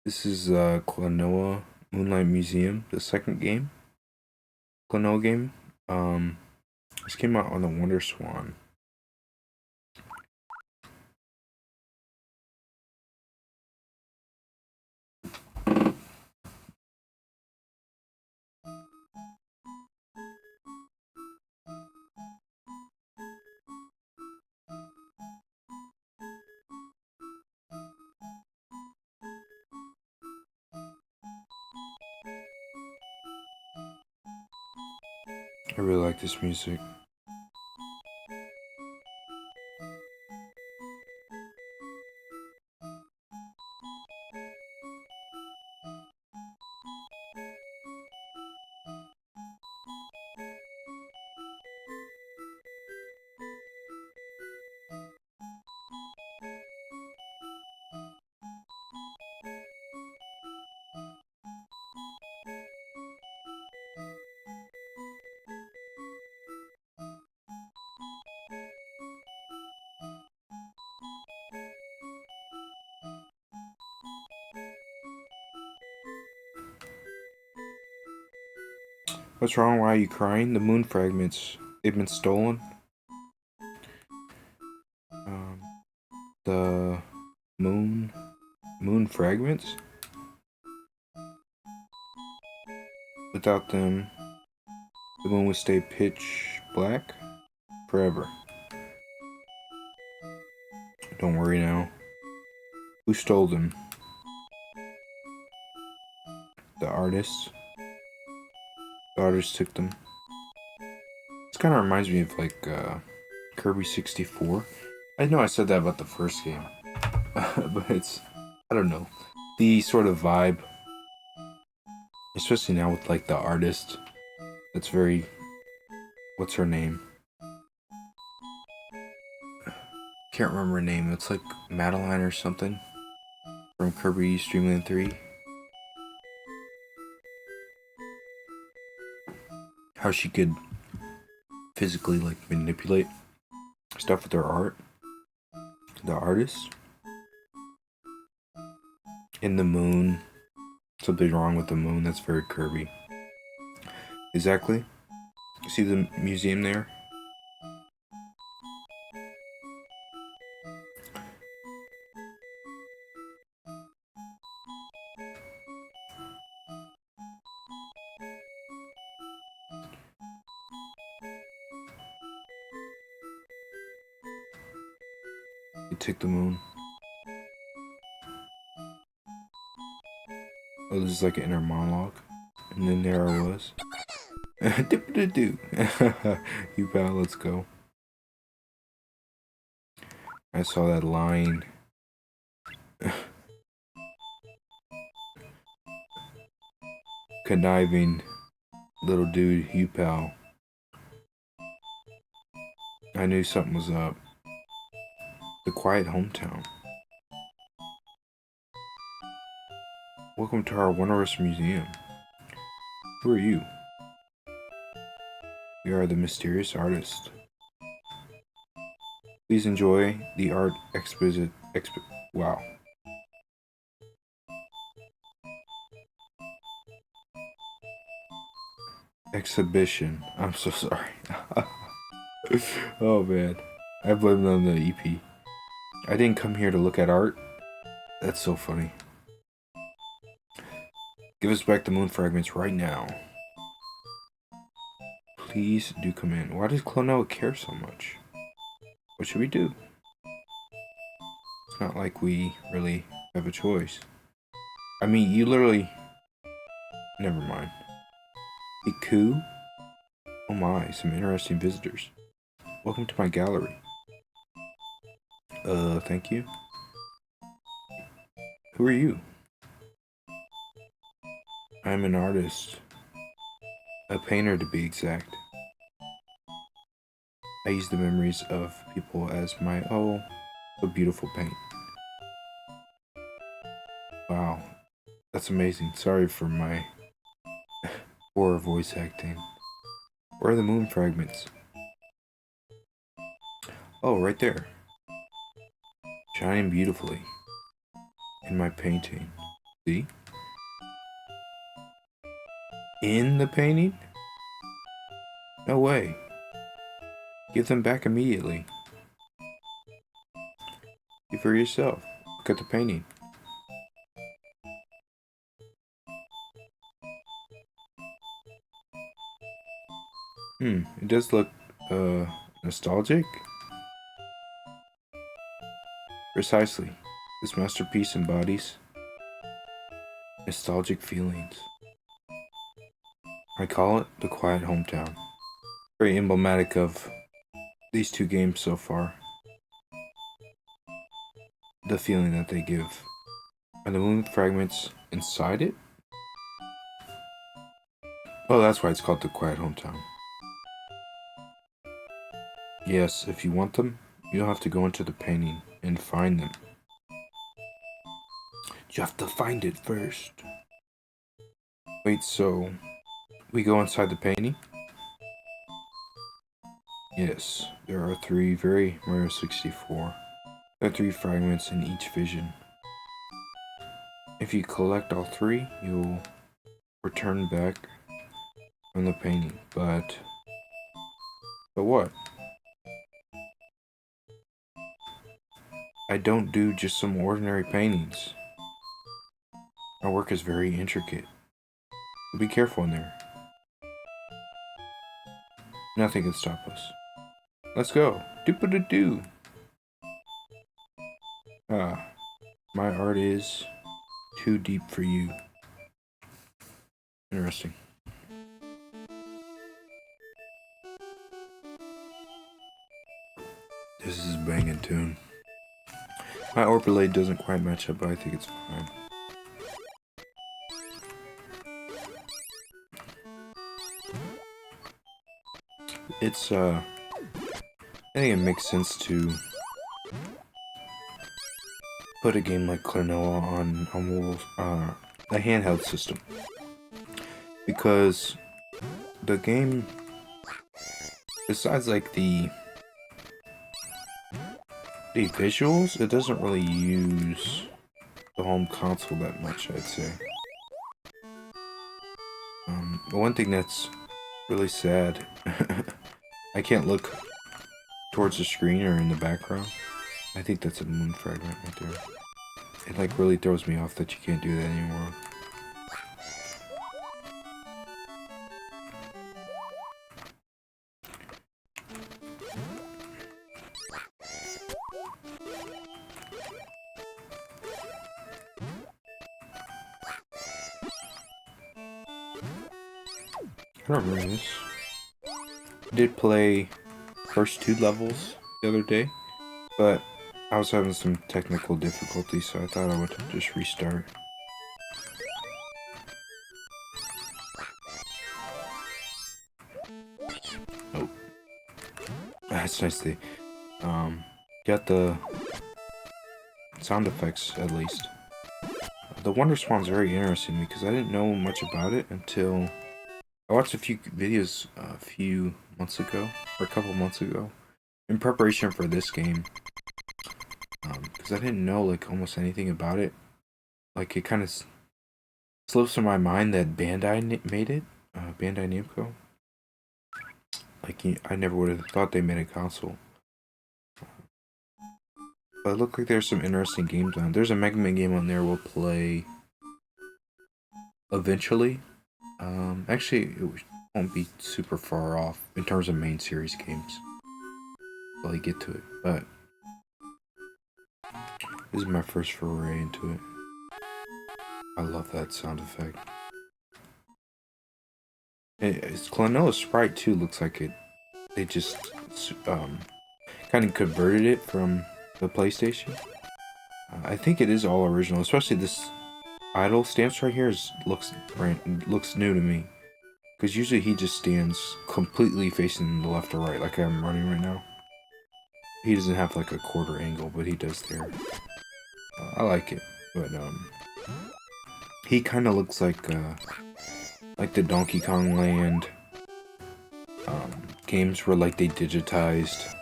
This is Klonoa Moonlight Museum, the second game. Klonoa game. Um, this came out on the Wonder Swan. I really like this music. What's wrong? Why are you crying? The moon fragments. They've been stolen. Um, the moon fragments. Without them, the moon would stay pitch black forever. Don't worry now. Who stole them? The artists. The artists took them. This kind of reminds me of like Kirby 64. I know I said that about the first game, but it's, I don't know, the sort of vibe, especially now with like the artist. That's very, what's her name? Can't remember her name. It's like Madeline or something from Kirby Stream Land 3. How she could physically like manipulate stuff with her art. The artist. In the moon. Something wrong with the moon. That's very Kirby. Exactly. See the museum there? You took the moon. Oh, this is like an inner monologue. And then there I was. Dip-a-doo. You pal, let's go. I saw that line. Conniving little dude, you pal. I knew something was up. The quiet hometown. Welcome to our wondrous museum. Who are you? We are the mysterious artist. Please enjoy the art wow. Exhibition. I'm so sorry. Oh man. I blame it on the EP. I didn't come here to look at art. That's so funny. Give us back the moon fragments right now. Please do come in. Why does Klonoa care so much? What should we do? It's not like we really have a choice. I mean, you literally... Never mind. Iku? Oh my, some interesting visitors. Welcome to my gallery. Thank you. Who are you? I'm an artist. A painter to be exact. I use the memories of people as my, oh, a beautiful paint. Wow, that's amazing. Sorry for my poor voice acting. Where are the moon fragments? Oh, right there. shining beautifully in my painting. See? In the painting? No way. Give them back immediately. See for yourself. Look at the painting. It does look nostalgic. Precisely. This masterpiece embodies nostalgic feelings. I call it the Quiet Hometown. Very emblematic of these two games so far. The feeling that they give. Are the moon fragments inside it? Oh, that's why it's called the Quiet Hometown. Yes, if you want them, you'll have to go into the painting and find them. You have to find it first. Wait, so we go inside the painting? Yes, there are 3 very Mario 64. There are 3 fragments in each vision. If you collect all 3, you'll return back from the painting. But what? I don't do just some ordinary paintings. My work is very intricate. Be careful in there. Nothing can stop us. Let's go. Doop-a-doo-doo. My art is too deep for you. Interesting. This is a banging tune. My overlay doesn't quite match up, but I think it's fine. It's I think it makes sense to put a game like Klonoa on a handheld system, because the game, besides like the visuals, it doesn't really use the home console that much, I'd say. The one thing that's really sad, I can't look towards the screen or in the background. I think that's a moon fragment right there. It like really throws me off that you can't do that anymore. I don't remember this. I did play first 2 levels the other day, but I was having some technical difficulties, so I thought I would just restart. Oh. That's nice they got the sound effects at least. The Wonder Swan's very interesting because I didn't know much about it until I watched a few videos a few months ago, or a couple months ago, in preparation for this game. Because I didn't know like almost anything about it. Like it kind of slips in my mind that Bandai made it, Bandai Namco. Like I never would have thought they made a console. But it looked like there's some interesting games on. There's a Mega Man game on there we'll play eventually. Actually, it won't be super far off in terms of main series games. Till I get to it, but this is my first foray into it. I love that sound effect. It's Klonoa Sprite too. Looks like it. They just kind of converted it from the PlayStation. I think it is all original, especially this idle stance right here looks new to me. Because usually he just stands completely facing the left or right, like I'm running right now. He doesn't have like a quarter angle, but he does there. I like it, but he kind of looks like the Donkey Kong Land games where like they digitized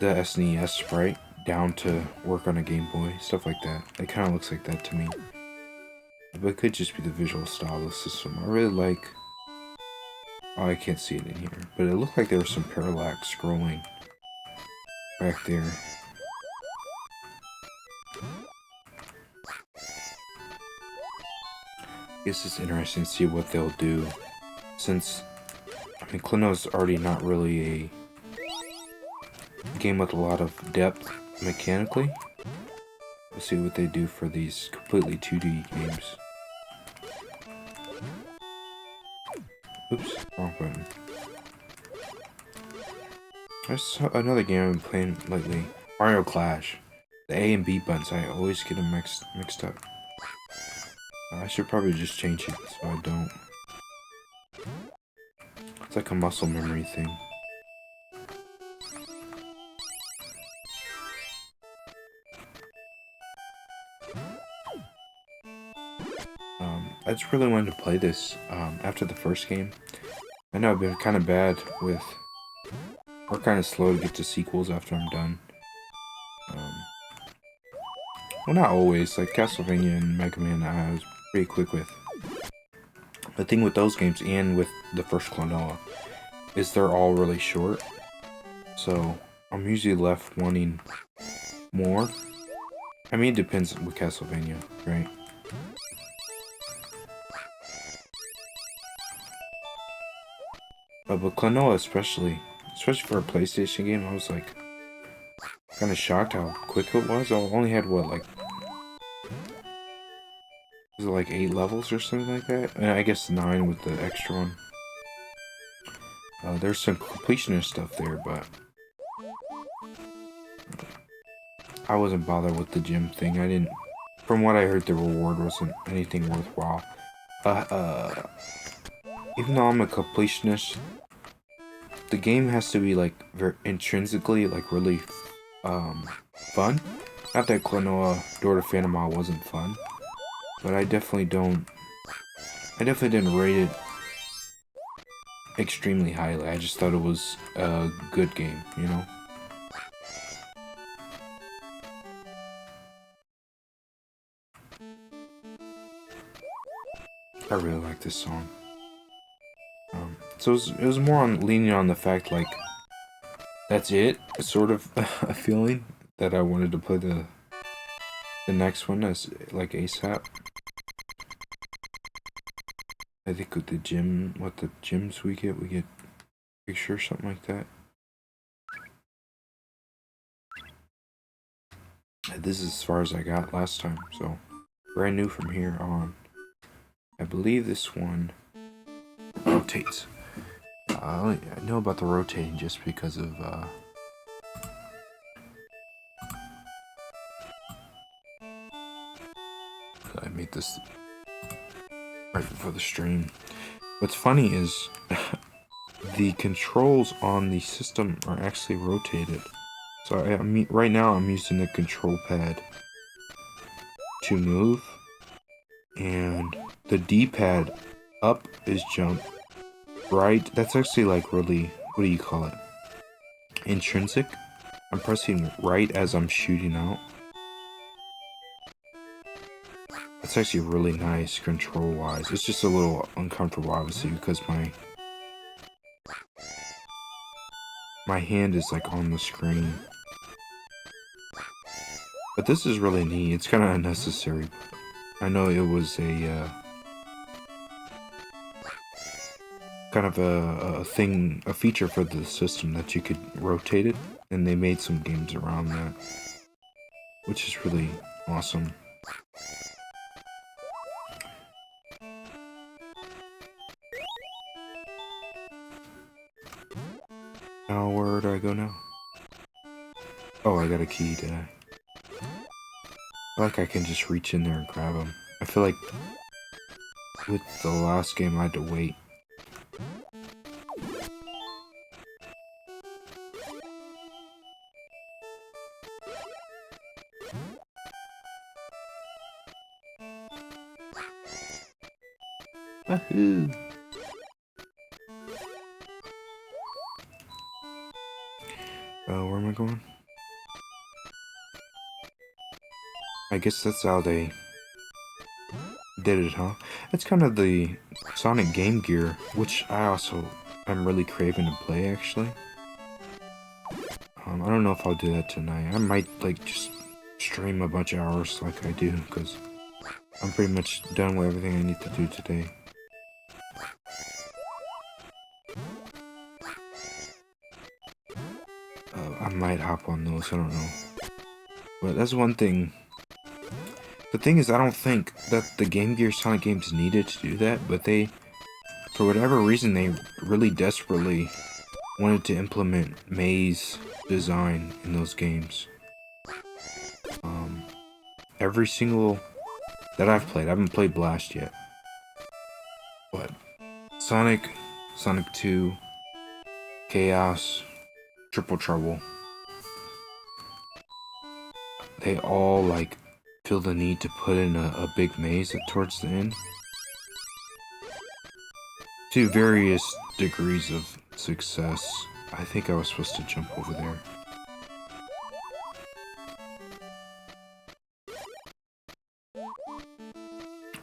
the SNES sprite down to work on a Game Boy, stuff like that. It kind of looks like that to me. But it could just be the visual style of the system. I really like... Oh, I can't see it in here. But it looked like there was some parallax scrolling back there. I guess it's interesting to see what they'll do. Since, I mean, Klonoa's already not really a game with a lot of depth mechanically. We'll see what they do for these completely 2D games. Oops, wrong button. There's another game I've been playing lately. Mario Clash. The A and B buttons, I always get them mixed up. I should probably just change it so I don't. It's like a muscle memory thing. I just really wanted to play this after the first game. I know I've been kind of bad with, or kind of slow to get to sequels after I'm done. Well, not always. Like Castlevania and Mega Man, I was pretty quick with. The thing with those games and with the first Klonoa is they're all really short. So I'm usually left wanting more. I mean, it depends with Castlevania, right? But Klonoa especially for a PlayStation game, I was like kind of shocked how quick it was. I only had what, like, was it like 8 levels or something like that? And I guess 9 with the extra one. There's some completionist stuff there, but I wasn't bothered with the gym thing. I didn't. From what I heard, the reward wasn't anything worthwhile. Even though I'm a completionist, the game has to be like very intrinsically like really fun. Not that Klonoa Door to Phantom Isle wasn't fun, but I definitely didn't rate it extremely highly. I just thought it was a good game, you know? I really like this song. So it was more on leaning on the fact, like, that's it, sort of a feeling that I wanted to play the next one as like ASAP. I think with the gym, what the gyms we get picture, something like that. This is as far as I got last time, so brand new from here on. I believe this one rotates. I know about the rotating just because of I made this right before the stream. What's funny is the controls on the system are actually rotated. So right now I'm using the control pad to move, and the D-pad up is jump. Right, that's actually like really, what do you call it? Intrinsic. I'm pressing right as I'm shooting out. That's actually really nice control-wise. It's just a little uncomfortable, obviously, because my hand is like on the screen. But this is really neat. It's kind of unnecessary. I know it was a kind of a thing, a feature for the system that you could rotate it, and they made some games around that, which is really awesome. Now where do I go now? Oh, I got a key, did I? I feel like I can just reach in there and grab them. I feel like with the last game I had to wait. Wahoo! Where am I going? I guess that's how they did it, huh? It's kind of the Sonic Game Gear, which I'm really craving to play, actually. I don't know if I'll do that tonight. I might, like, just stream a bunch of hours like I do, because I'm pretty much done with everything I need to do today. I might hop on those, I don't know. But that's one thing. The thing is, I don't think that the Game Gear Sonic games needed to do that, but they, for whatever reason, they really desperately wanted to implement maze design in those games. Every single that I've played, I haven't played Blast yet, but Sonic, Sonic 2, Chaos, Triple Trouble, they all like feel the need to put in a big maze towards the end. To various degrees of success. I think I was supposed to jump over there.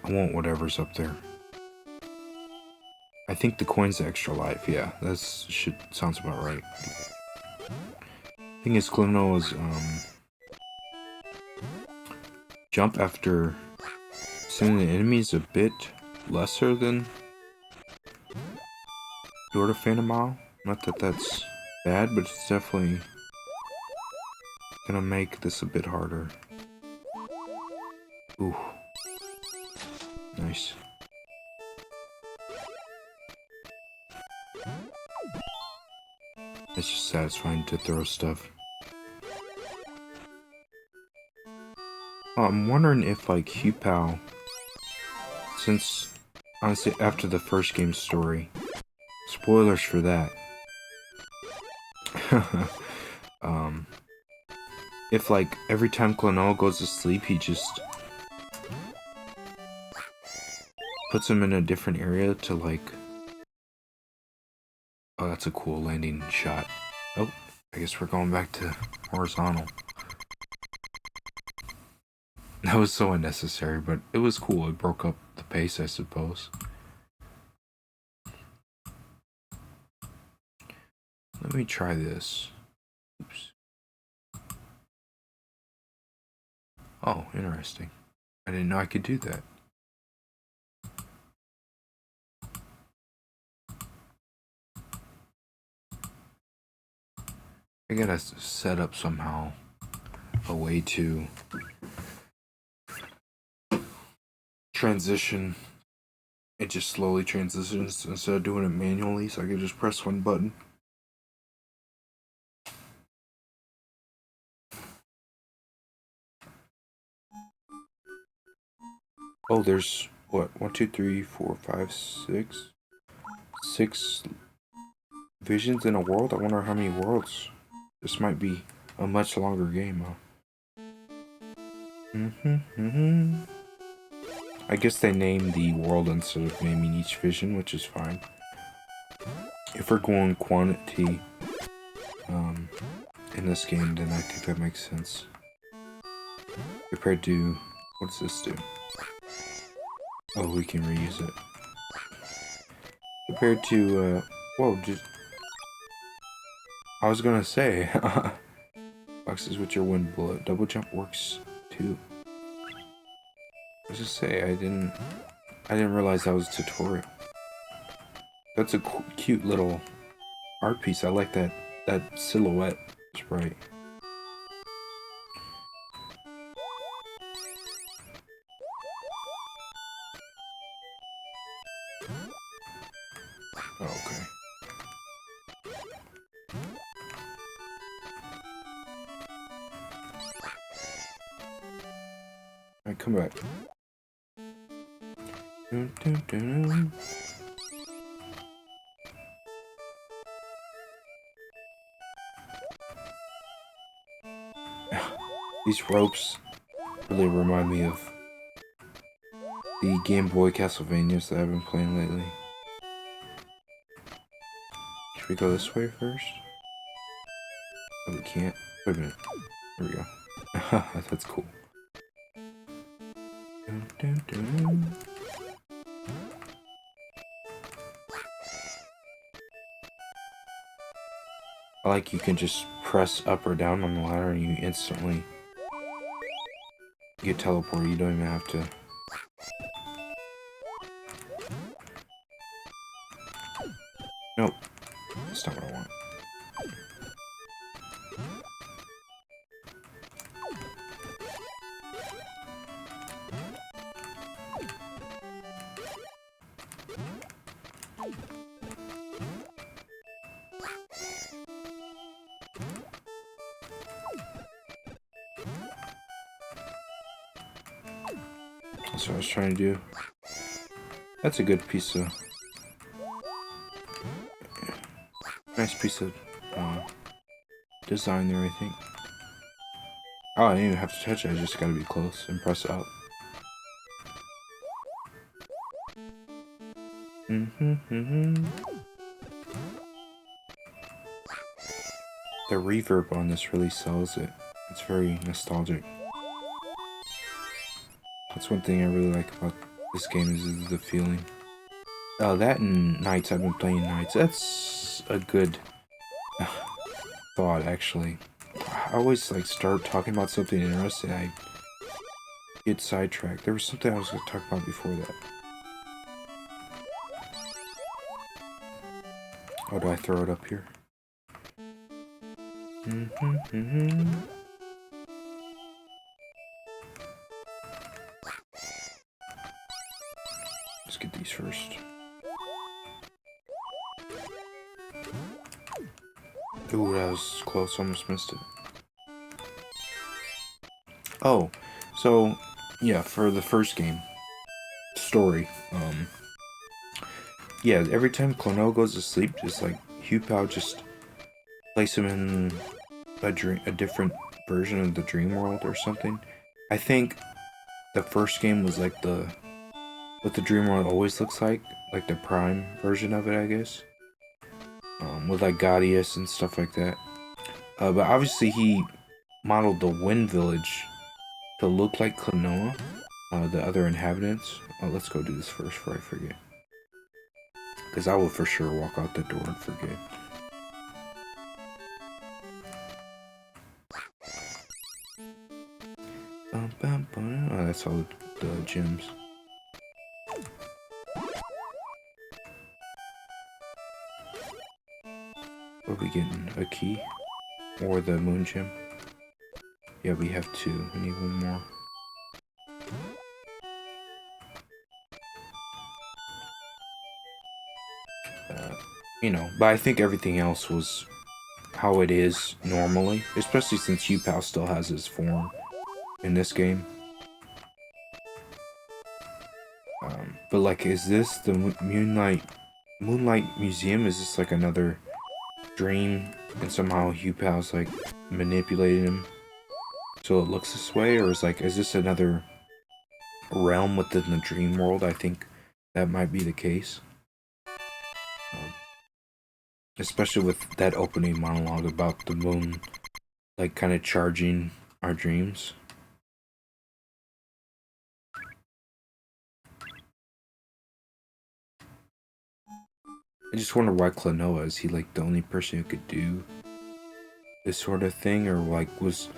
I want whatever's up there. I think the coin's extra life, yeah. That sounds about right. Thing is, Klonoa's jump after sending the enemies a bit lesser than Lord of Phantom Mile. Not that that's bad, but it's definitely gonna make this a bit harder. Ooh. Nice. It's just satisfying to throw stuff. I'm wondering if, like, Hupao, since, honestly, after the first game's story, spoilers for that, if, like, every time Klonoa goes to sleep, he just puts him in a different area to, like... Oh, that's a cool landing shot. Oh, I guess we're going back to horizontal. That was so unnecessary, but it was cool. It broke up the pace, I suppose. Let me try this. Oops. Oh, interesting. I didn't know I could do that. I gotta set up somehow a way to transition. It just slowly transitions instead of doing it manually, so I can just press one button. Oh, there's what? 1, 2, 3, 4, 5, 6. 6 visions in a world? I wonder how many worlds. This might be a much longer game, huh? I guess they named the world instead of naming each vision, which is fine. If we're going quantity in this game, then I think that makes sense. Compared to... what does this do? Oh, we can reuse it. Compared to, whoa, just... I was gonna say, boxes with your wind bullet. Double jump works too. I was just say, I didn't realize that was a tutorial. That's a cute little art piece. I like that silhouette sprite. Oh, okay. Alright, come back. Dun, dun, dun. These ropes really remind me of the Game Boy Castlevanias that I've been playing lately. Should we go this way first? Oh, we can't. Wait a minute. There we go. That's cool. Dun, dun, dun. I like you can just press up or down on the ladder and you instantly get teleported. You don't even have to. Nope. That's not what I want. That's what I was trying to do. That's a good piece of... Nice piece of design there, I think. Oh, I didn't even have to touch it. I just gotta be close and press up. The reverb on this really sells it. It's very nostalgic. That's one thing I really like about this game is the feeling. Oh, that and Nights. I've been playing Nights. That's a good thought, actually. I always like start talking about something interesting. I get sidetracked. There was something I was going to talk about before that. Oh, do I throw it up here? Let's get these first. Ooh, that was close. Almost missed it. Oh, so yeah, for the first game story, yeah, every time Klonoa goes to sleep, just like Hupao just place him in a different version of the dream world or something. I think the first game was like what the dream world always looks like the prime version of it, I guess. With like Gaudius and stuff like that. But obviously he modeled the Wind Village to look like Klonoa, the other inhabitants. Oh, let's go do this first before I forget. Because I will for sure walk out the door and forget. Oh, that's all the gems. What are we getting? A key? Or the moon gem? Yeah, we have two. We need one more. You know, but I think everything else was how it is normally. Especially since Hupao still has his form in this game. But like, is this the Moonlight Museum? Is this like another dream and somehow Hupao's like manipulating him so it looks this way? Or is this another realm within the dream world? I think that might be the case. Especially with that opening monologue about the moon like kind of charging our dreams. I just wonder why Klonoa, is he like the only person who could do this sort of thing, or like was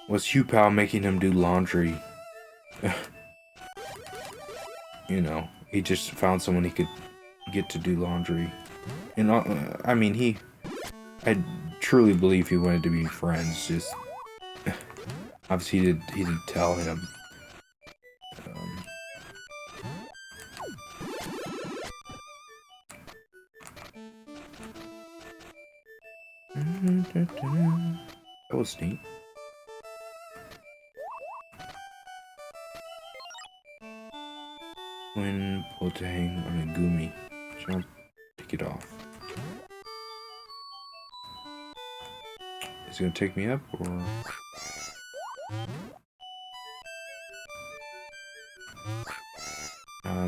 Hupao making him do laundry? You know, he just found someone he could get to do laundry. And I mean, I truly believe he wanted to be friends. Just obviously he didn't tell him. That was neat. When pulled to hang on a gumi, jump, pick it off. Is it gonna take me up, or?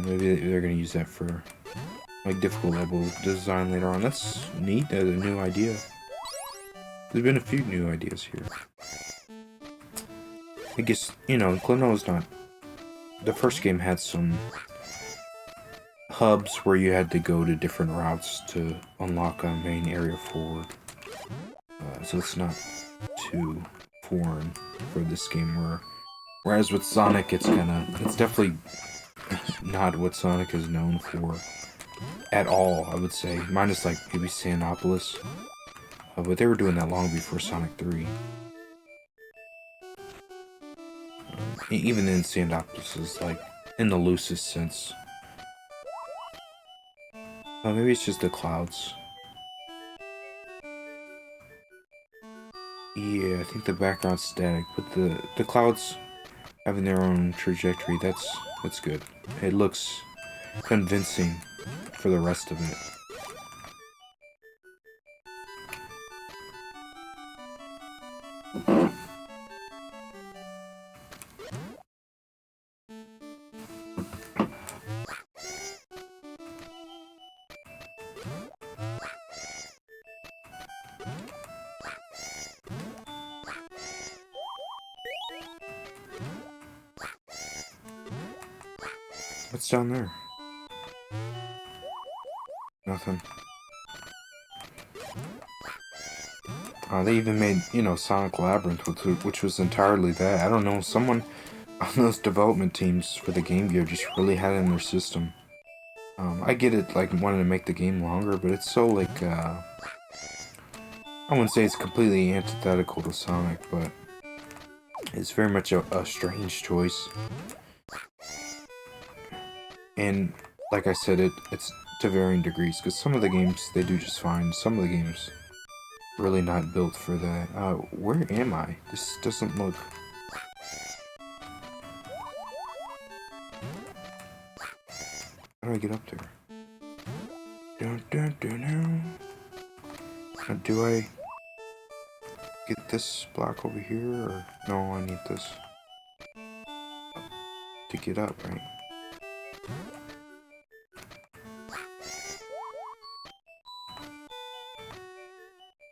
Maybe they're gonna use that for like difficult level design later on. That's neat. That's a new idea. There's been a few new ideas here. I guess, you know, Klonoa's not the first game had some hubs where you had to go to different routes to unlock a main area forward. So it's not too foreign for this game. Whereas with Sonic, it's definitely not what Sonic is known for at all, I would say. Minus like maybe Sandopolis. But they were doing that long before Sonic 3. Even then, Sandopolis is like in the loosest sense. Maybe it's just the clouds. Yeah, I think the background's static, but the clouds having their own trajectory, that's good. It looks convincing for the rest of it. What's down there? Nothing. They even made, Sonic Labyrinth, which was entirely that. I don't know, someone on those development teams for the Game Gear just really had it in their system. I get it, like, wanting to make the game longer, but it's so, like, I wouldn't say it's completely antithetical to Sonic, but it's very much a strange choice. And, like I said, it's to varying degrees, because some of the games, they do just fine. Some of the games, really not built for that. Where am I? This doesn't look... How do I get up there? Do I get this block over here, or... No, I need this to get up, right?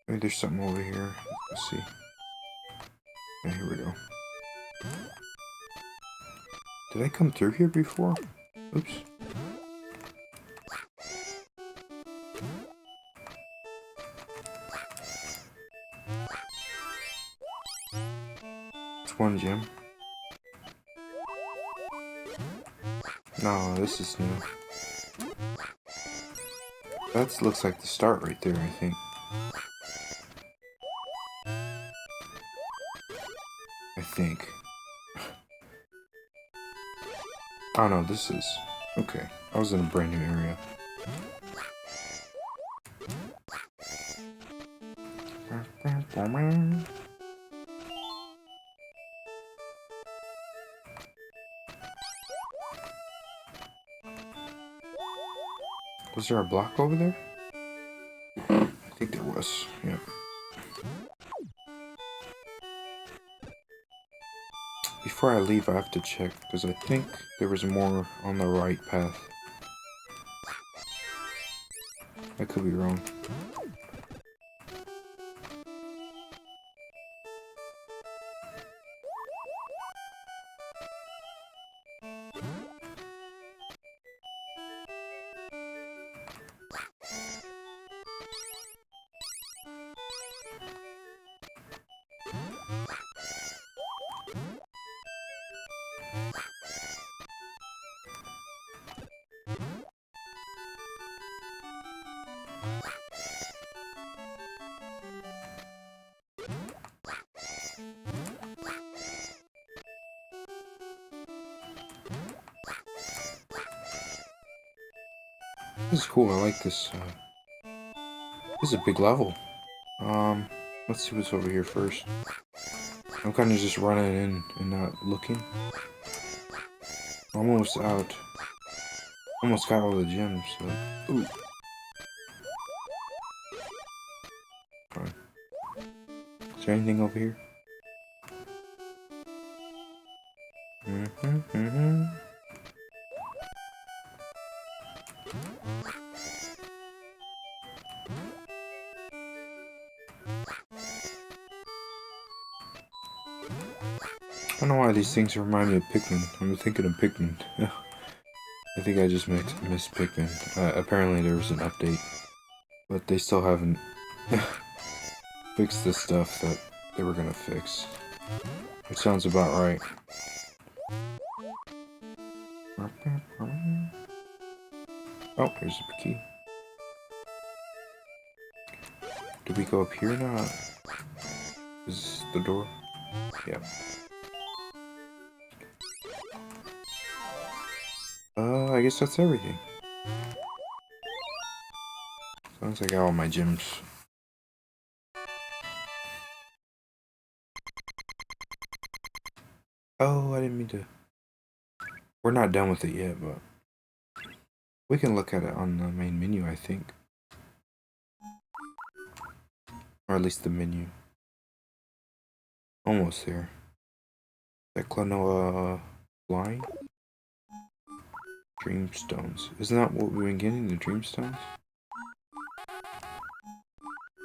Maybe there's something over here. Let's see. Yeah, here we go. Did I come through here before? Oops. It's one gem. No, this is new. That looks like the start right there, I think. Oh no, this is... Okay, I was in a brand new area. Was there a block over there? I think there was, yeah. Before I leave, I have to check, because I think there was more on the right path. I could be wrong. This is cool, I like this. This is a big level. Let's see what's over here first. I'm kind of just running in and not looking. Almost out. Almost got all the gems, so... Ooh. Fine. Is there anything over here? I don't know why these things remind me of Pikmin. I'm thinking of Pikmin. I think I just missed Pikmin. Apparently there was an update, but they still haven't fixed the stuff that they were gonna fix. It sounds about right. Oh, here's a key. Do we go up here now? Is this the door? Yep. I guess that's everything. Sounds like I got all my gems. Oh, I didn't mean to. We're not done with it yet, but we can look at it on the main menu, I think. Or at least the menu. Almost there. That Klonoa line? Dreamstones. Isn't that what we've been getting? The Dreamstones?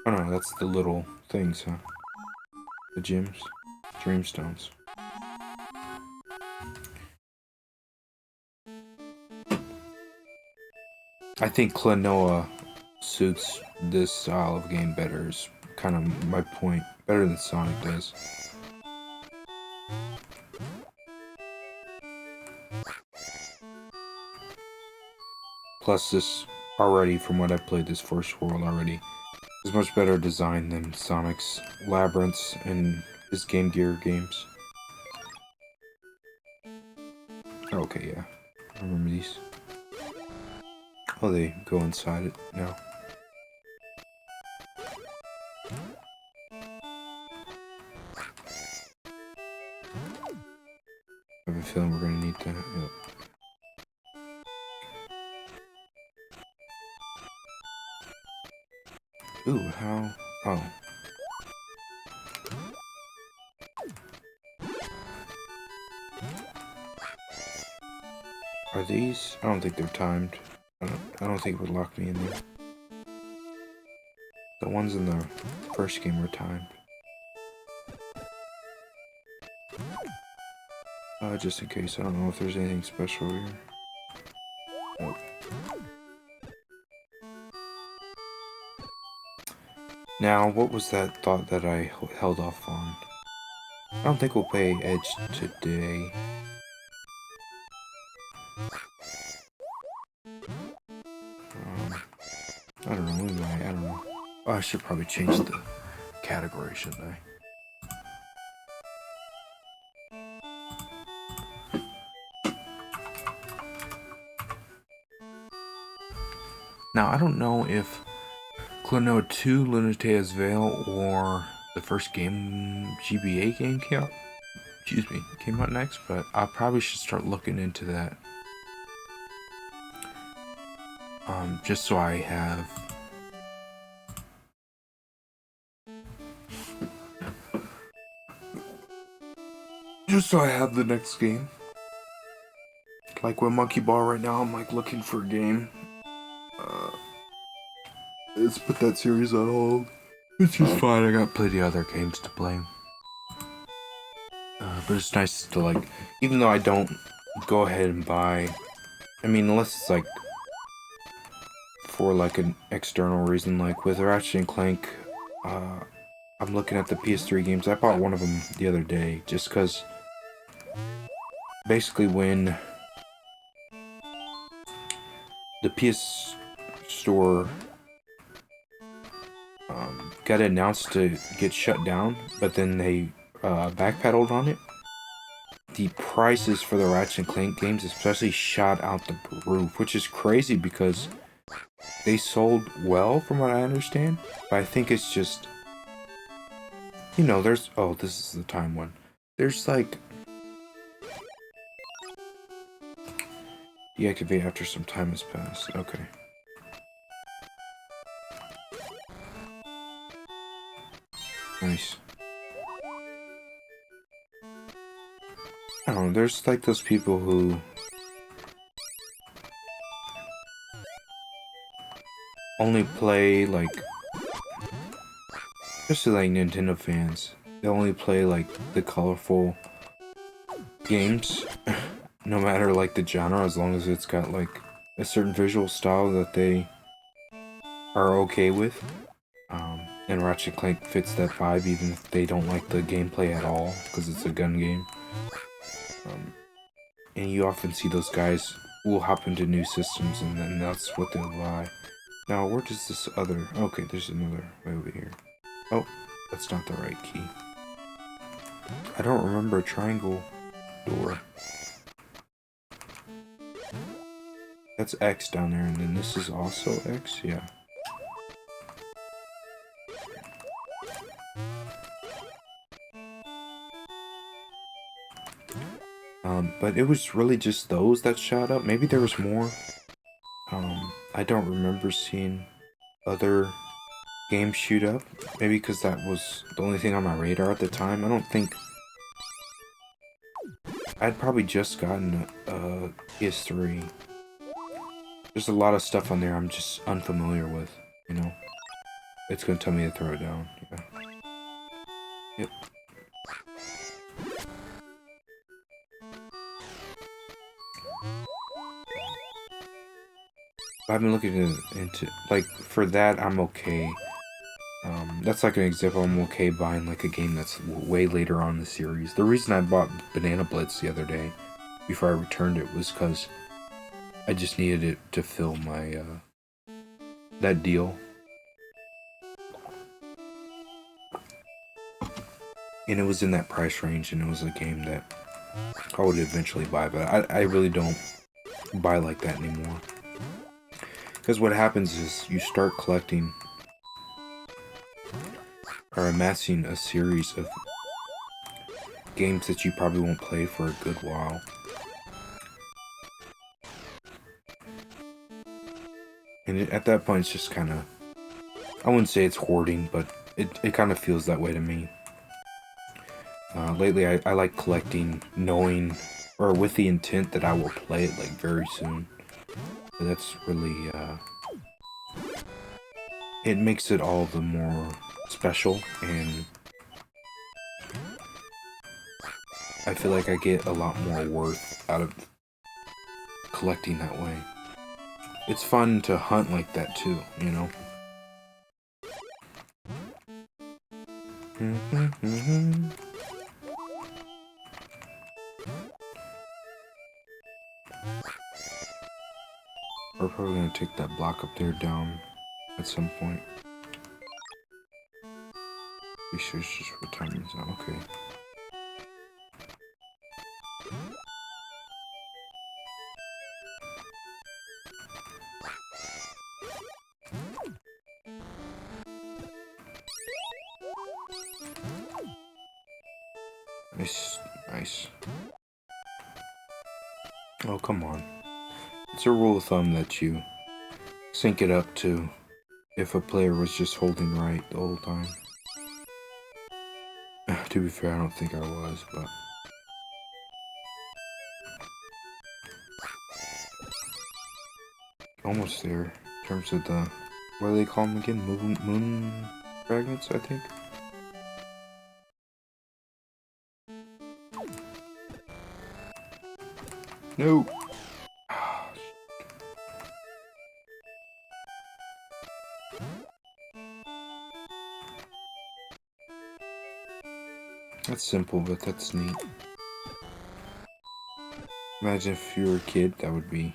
Oh no, that's the little things, huh? The gems. Dreamstones. I think Klonoa suits this style of game better, is kind of my point. Better than Sonic does. Plus this already, from what I've played this first world already, is much better designed than Sonic's Labyrinths and his Game Gear games. Okay, yeah. I remember these. Oh, they go inside it now. I have a feeling we're gonna need that. Yep. Ooh, how? Oh. Are these? I don't think they're timed. I don't think it would lock me in there. The ones in the first game were timed. Just in case, I don't know if there's anything special here. Nope. Now, what was that thought that I held off on? I don't think we'll play Edge today. I don't know, we might, I don't know. Oh, I should probably change the category, shouldn't I? Now, I don't know if Klonoa 2, Lunatea's Veil, or the first game, GBA game came out next, but I probably should start looking into that. Just so I have... Just so I have the next game. Like with Monkey Ball right now, I'm like looking for a game. Let's put that series on hold. It's just fine, I got plenty of other games to play. But it's nice to like, even though I don't go ahead and buy, I mean, unless it's like for like an external reason, like with Ratchet and Clank, I'm looking at the PS3 games. I bought one of them the other day just because basically when the PS Store got announced to get shut down, but then they backpedaled on it, the prices for the Ratchet and Clank games especially shot out the roof, which is crazy because they sold well from what I understand, but I think it's just, you know, there's, oh, this is the time one. There's like, deactivate after some time has passed. Okay. Nice. I don't know, there's like those people who only play like, especially like Nintendo fans, they only play like the colorful games, no matter like the genre, as long as it's got like a certain visual style that they are okay with. And Ratchet Clank fits that vibe even if they don't like the gameplay at all, because it's a gun game. And you often see those guys will hop into new systems and then that's what they'll buy. Now, where does this other... Okay, there's another way over here. Oh, that's not the right key. I don't remember a triangle door. That's X down there, and then this is also X? Yeah. But it was really just those that shot up. Maybe there was more. I don't remember seeing other games shoot up. Maybe because that was the only thing on my radar at the time. I don't think... I'd probably just gotten a PS3. There's a lot of stuff on there I'm just unfamiliar with, you know? It's gonna tell me to throw it down. Yeah. Yep. I've been looking into like, for that, I'm okay. That's like an example. I'm okay buying like a game that's way later on in the series. The reason I bought Banana Blitz the other day, before I returned it, was because I just needed it to fill my, that deal. And it was in that price range, and it was a game that I would eventually buy, but I really don't buy like that anymore. Because what happens is you start collecting or amassing a series of games that you probably won't play for a good while. And at that point, it's just kind of... I wouldn't say it's hoarding, but it kind of feels that way to me. Lately, I like collecting, knowing, or with the intent that I will play it, like, very soon. But that's really, it makes it all the more special, and I feel like I get a lot more worth out of collecting that way. It's fun to hunt like that, too, you know? We're probably gonna take that block up there down at some point. Be sure it's just what time is now. Okay. Nice, nice. Oh, come on. It's a rule of thumb that you sync it up to if a player was just holding right the whole time. To be fair, I don't think I was, but... Almost there, in terms of the... What do they call them again? Moon fragments, I think? No! That's simple, but that's neat. Imagine if you were a kid, that would be...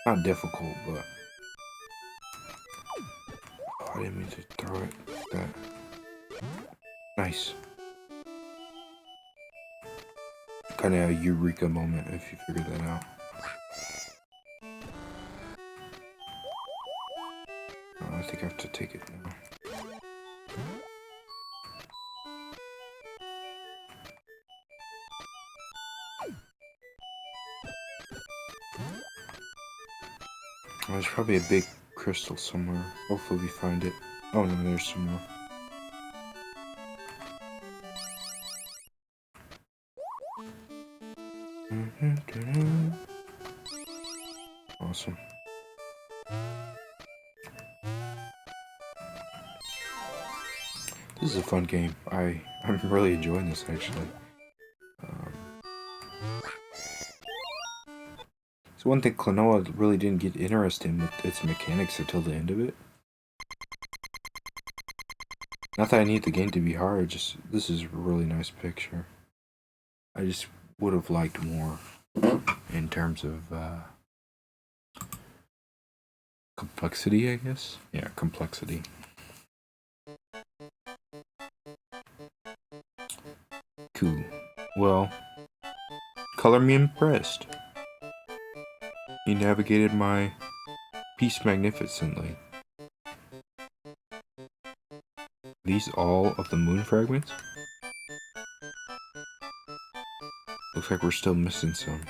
not difficult, but... Oh, I didn't mean to throw it like that. Nice. Kind of a eureka moment if you figured that out. Oh, I think I have to take it now. Oh, there's probably a big crystal somewhere. Hopefully we find it. Oh no, there's some more. Awesome. This is a fun game. I'm really enjoying this actually. So one thing Klonoa really didn't get interested in with its mechanics until the end of it. Not that I need the game to be hard, just this is a really nice picture. I just would have liked more in terms of complexity, I guess. Yeah, complexity. Cool. Well, color me impressed. You navigated my piece magnificently. These all of the moon fragments? Looks like we're still missing some.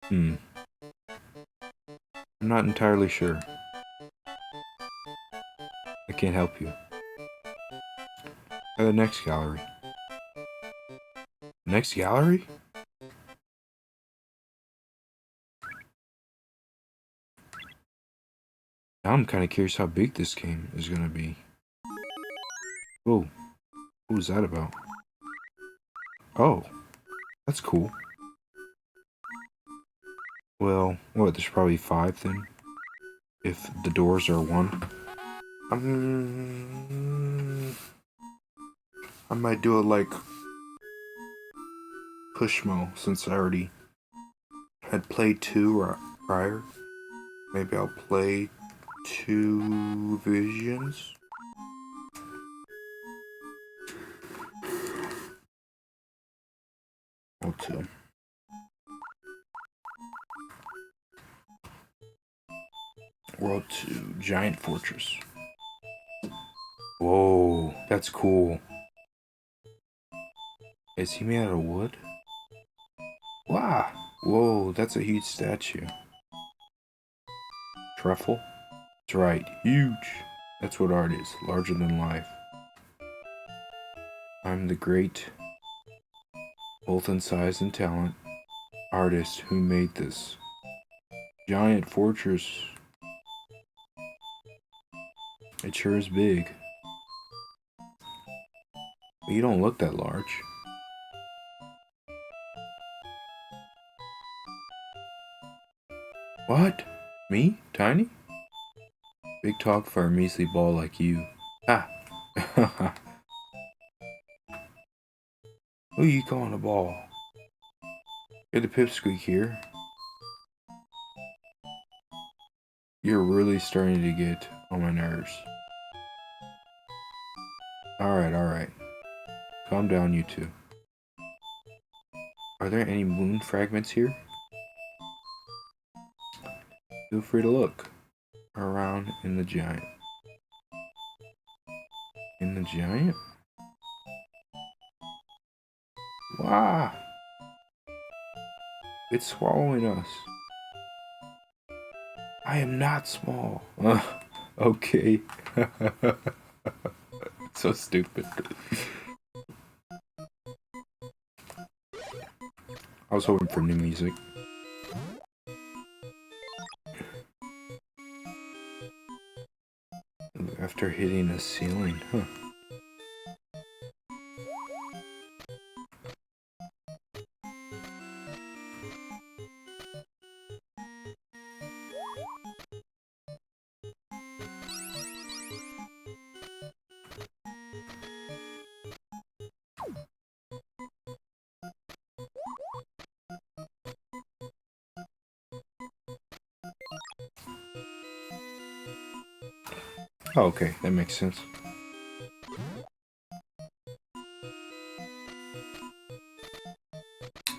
I'm not entirely sure. I can't help you. Try the next gallery. Next gallery? Now I'm kind of curious how big this game is gonna be. Whoa. What was that about? Oh. That's cool. Well, what, there's probably 5 then? If the doors are 1. I might do it like Pushmo, since I already had played 2 prior. Maybe I'll play 2 visions. Or 2. World 2, Giant Fortress. Whoa, that's cool. Is he made out of wood? Wow. Whoa, that's a huge statue. Truffle? That's right, huge. That's what art is, larger than life. I'm the great, both in size and talent, artist who made this giant fortress. It sure is big. But you don't look that large. What? Me? Tiny? Big talk for a measly ball like you. Ah! Who you calling a ball? You're the pipsqueak here. You're really starting to get on my nerves. Alright. Calm down, you two. Are there any moon fragments here? Feel free to look around in the giant. In the giant? Wow! It's swallowing us. I am not small. Okay. So stupid. I was hoping for new music. After hitting a ceiling, huh? Oh, okay, that makes sense.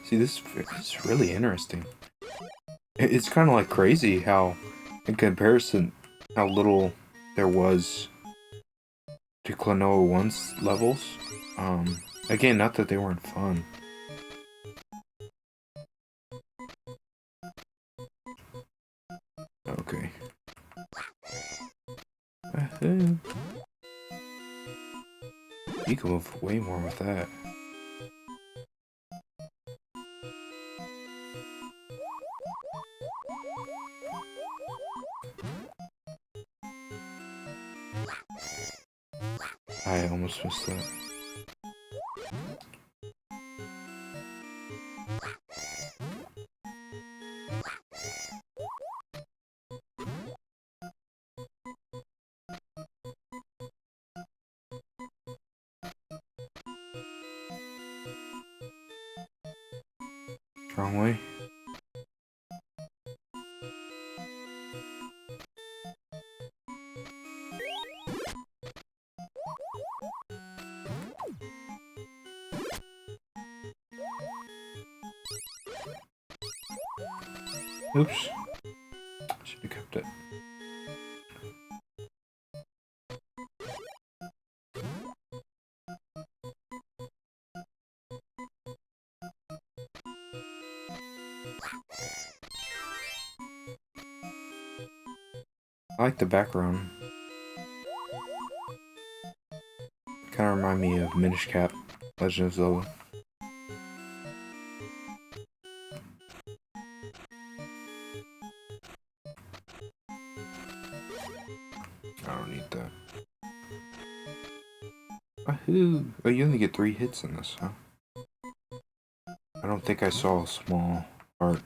See, this is really interesting. It's kind of like crazy how, in comparison, how little there was to Klonoa 1's levels. Again, not that they weren't fun. Okay. You can move way more with that. I almost missed that. Wrong way. Oops. Should have kept it. I like the background. Kind of remind me of Minish Cap, Legend of Zelda. I don't need that. Wahoo! Oh, you only get 3 hits in this, huh? I don't think I saw a small heart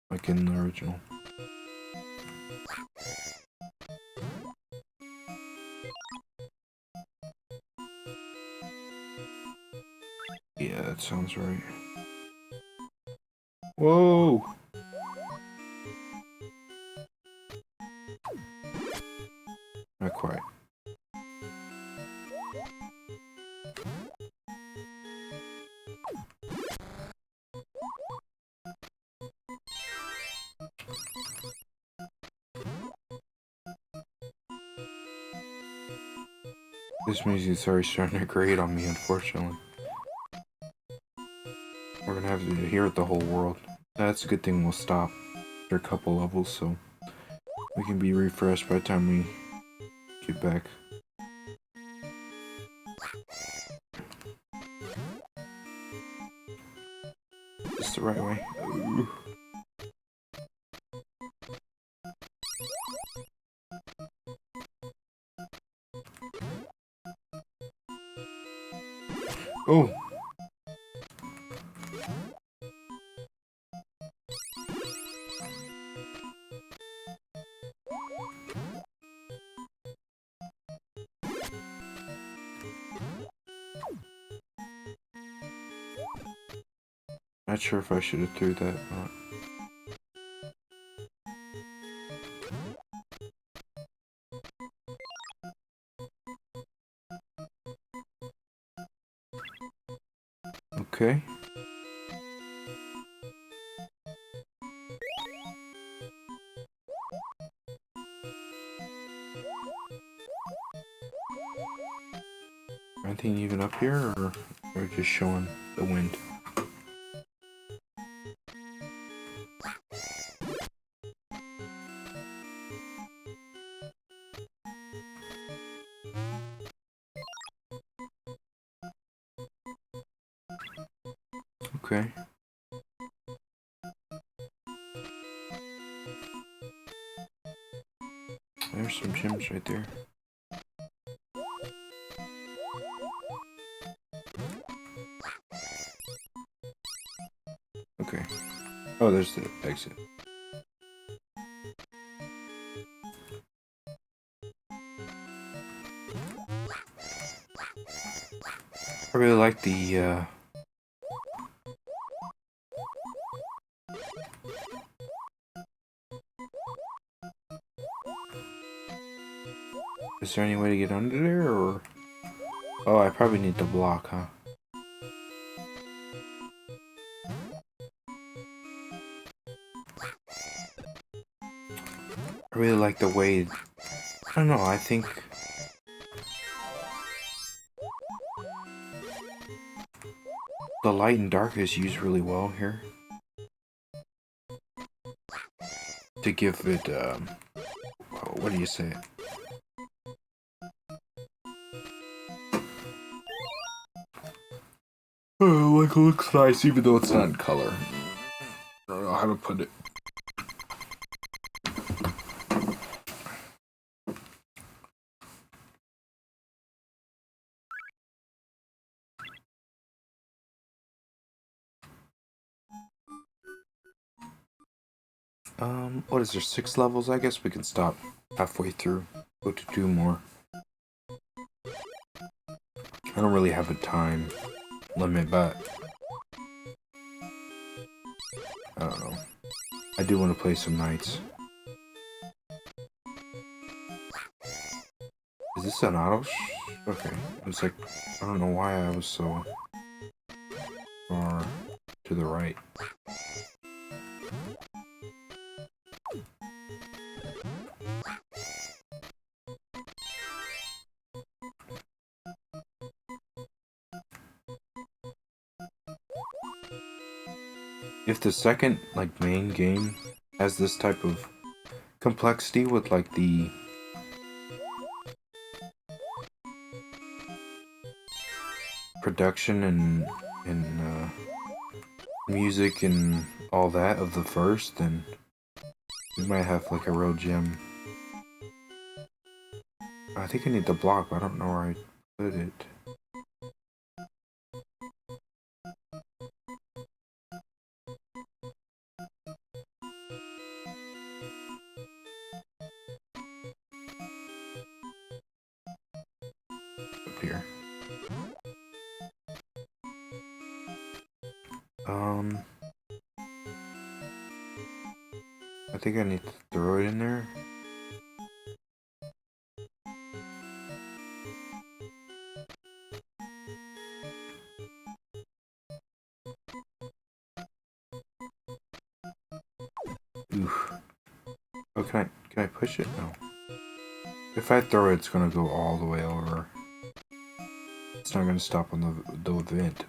like in the original. Yeah, that sounds right. Whoa! Not quite. This music's already starting to grate on me, unfortunately. We're gonna have to hear it the whole world. That's a good thing we'll stop after a couple levels, so we can be refreshed by the time we get back. This is the right way. Ooh. Oh! Not sure if I should have threw that or not. Okay. Anything even up here, or just showing the wind? Okay. There's some gems right there. Okay. Oh, there's the exit. I really like the, Is there any way to get under there, or... Oh, I probably need the block, huh? I really like the way... I don't know, I think... the light and dark is used really well here. To give it, what do you say? Oh, like, it looks nice even though it's not in color. I don't know how to put it. What is there, 6 levels? I guess we can stop halfway through. Go to 2 more. I don't really have a time limit, but I don't know. I do want to play some nights. Is this an auto? Okay. It's like, I don't know why I was so far to the right. If the second, like, main game has this type of complexity with, like, the production and music and all that of the first, then we might have, like, a real gem. I think I need the block, but I don't know where I put it. Up here. I think I need to throw it in there. Oof. Oh, can I push it? No. If I throw it, it's gonna go all the way over. It's not gonna stop on the event.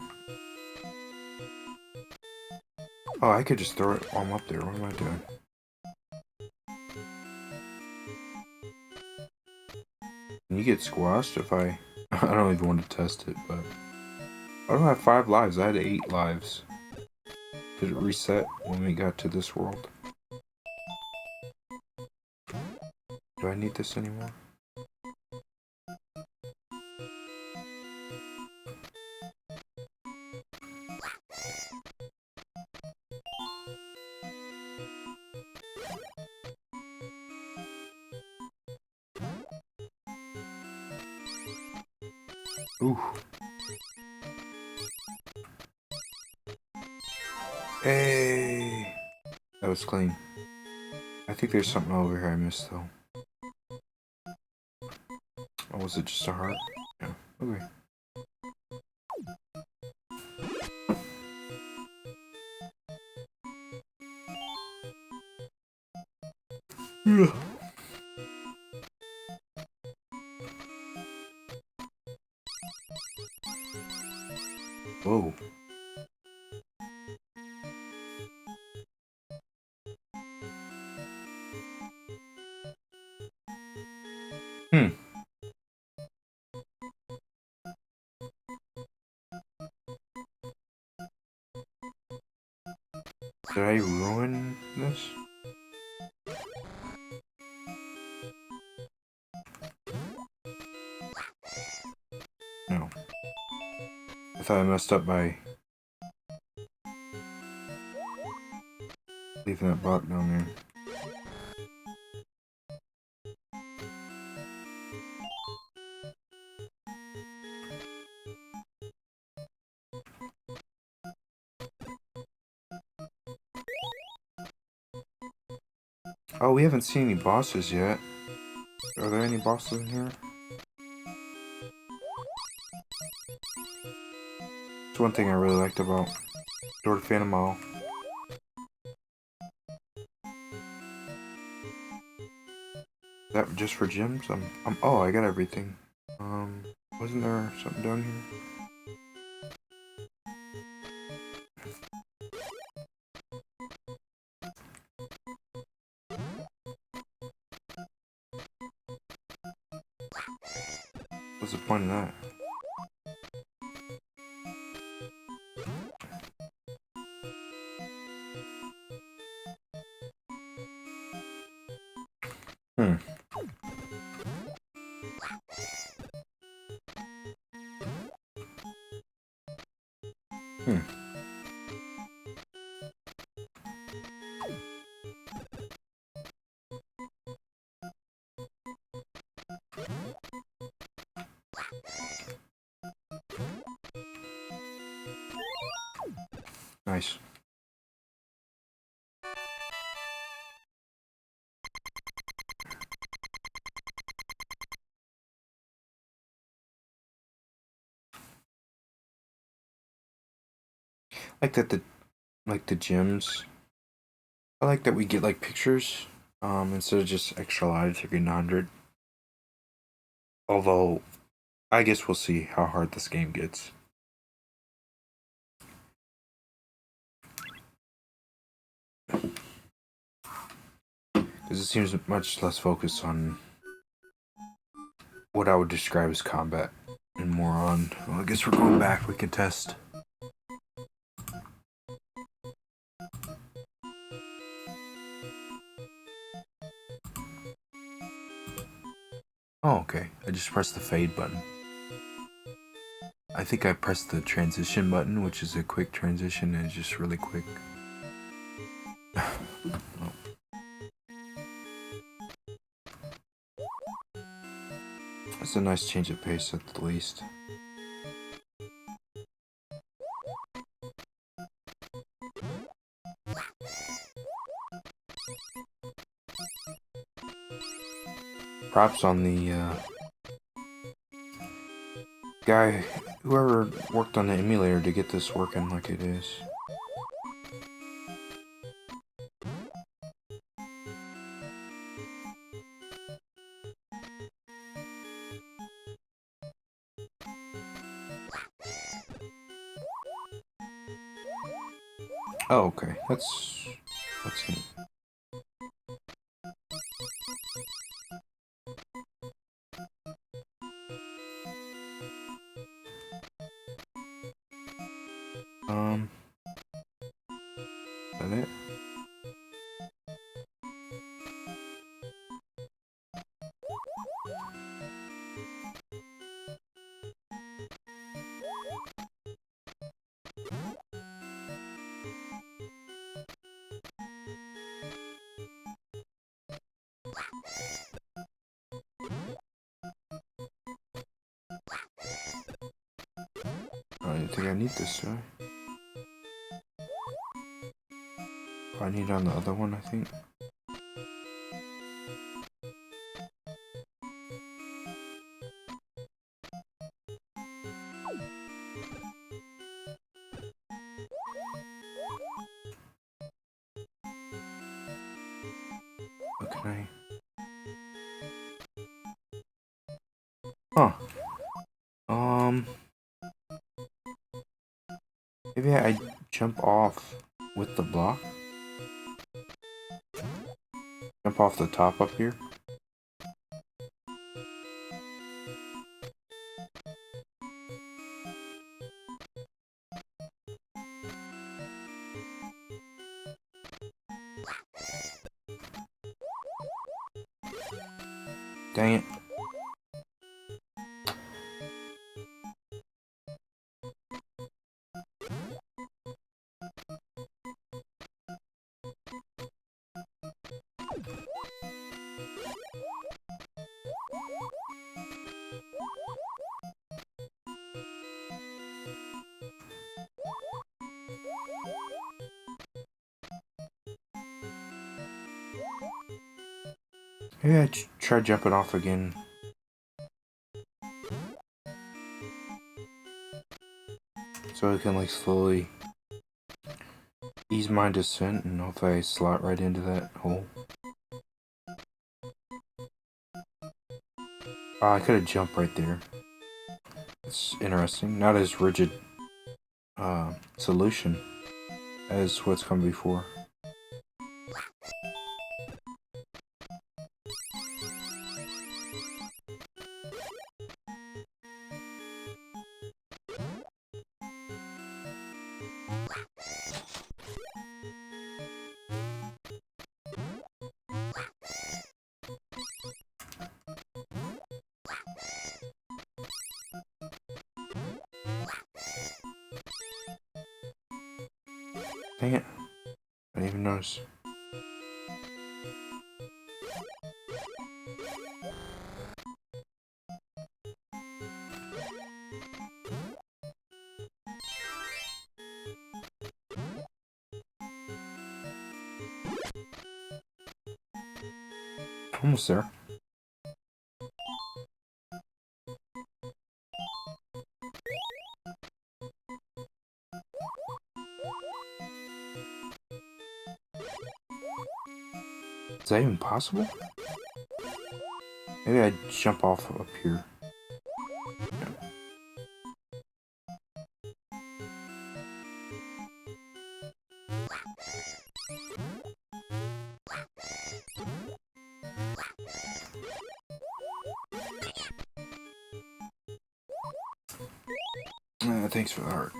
Oh, I could just throw it while I'm up there. What am I doing? Can you get squashed if I... I don't even want to test it, but... I don't have 5 lives. I had 8 lives. Did it reset when we got to this world? Do I need this anymore? Ooh. Hey! That was clean. I think there's something over here I missed, though. Or was it just a heart? Yeah. Okay. Whoa. Hmm. Did I ruin this? No. I thought I messed up by leaving that block down there. Oh, we haven't seen any bosses yet. Are there any bosses in here? That's one thing I really liked about Door to Phantom Isle. Is that just for gems? Oh, I got everything. Wasn't there something down here? What's the point of that? Hmm. Hmm. Nice. Like that the gyms. I like that we get like pictures, instead of just extra lives you're getting 100. Although I guess we'll see how hard this game gets. Because it seems much less focused on what I would describe as combat and more on, well, I guess we're going back, we can test. Oh, okay. I just pressed the fade button. I think I pressed the transition button, which is a quick transition, and it's just really quick. Oh. It's a nice change of pace at the least. Props on the guy, whoever worked on the emulator to get this working like it is. Oh, okay. That's neat. Is that it? I don't think I need this, do I? I need on the other one, I think. What can I... Huh. Maybe I jump off with the block? Jump off the top up here? Dang it. Maybe I try jumping off again. So I can like slowly ease my descent and hopefully I slot right into that hole. Oh, I could have jumped right there. It's interesting. Not as rigid solution as what's come before. Dang it. I didn't even notice. Almost there. Is that even possible? Maybe I jump off up here. Thanks for the heart.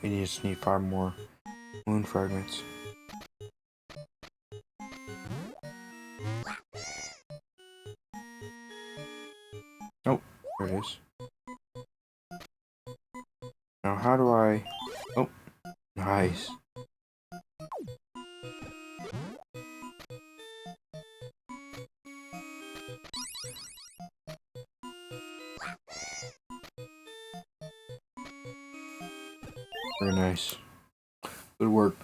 We just need 5 more moon fragments. Oh, there it is. Now how do I... Oh, nice. Very nice. Good work.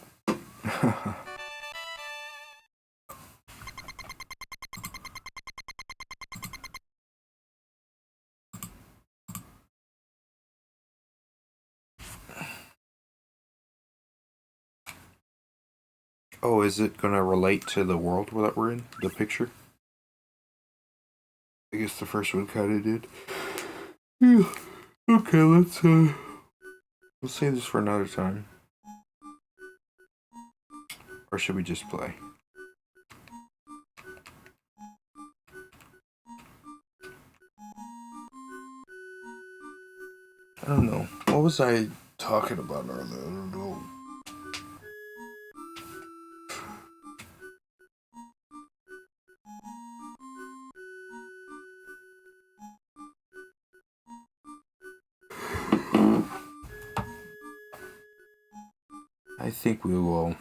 Oh, is it gonna relate to the world that we're in? The picture? I guess the first one kinda did. Yeah. Okay, let's save this for another time. Or should we just play? I don't know. What was I talking about earlier? I don't know. I think we will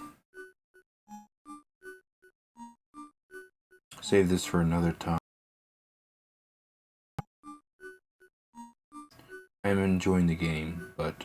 save this for another time. I am enjoying the game, but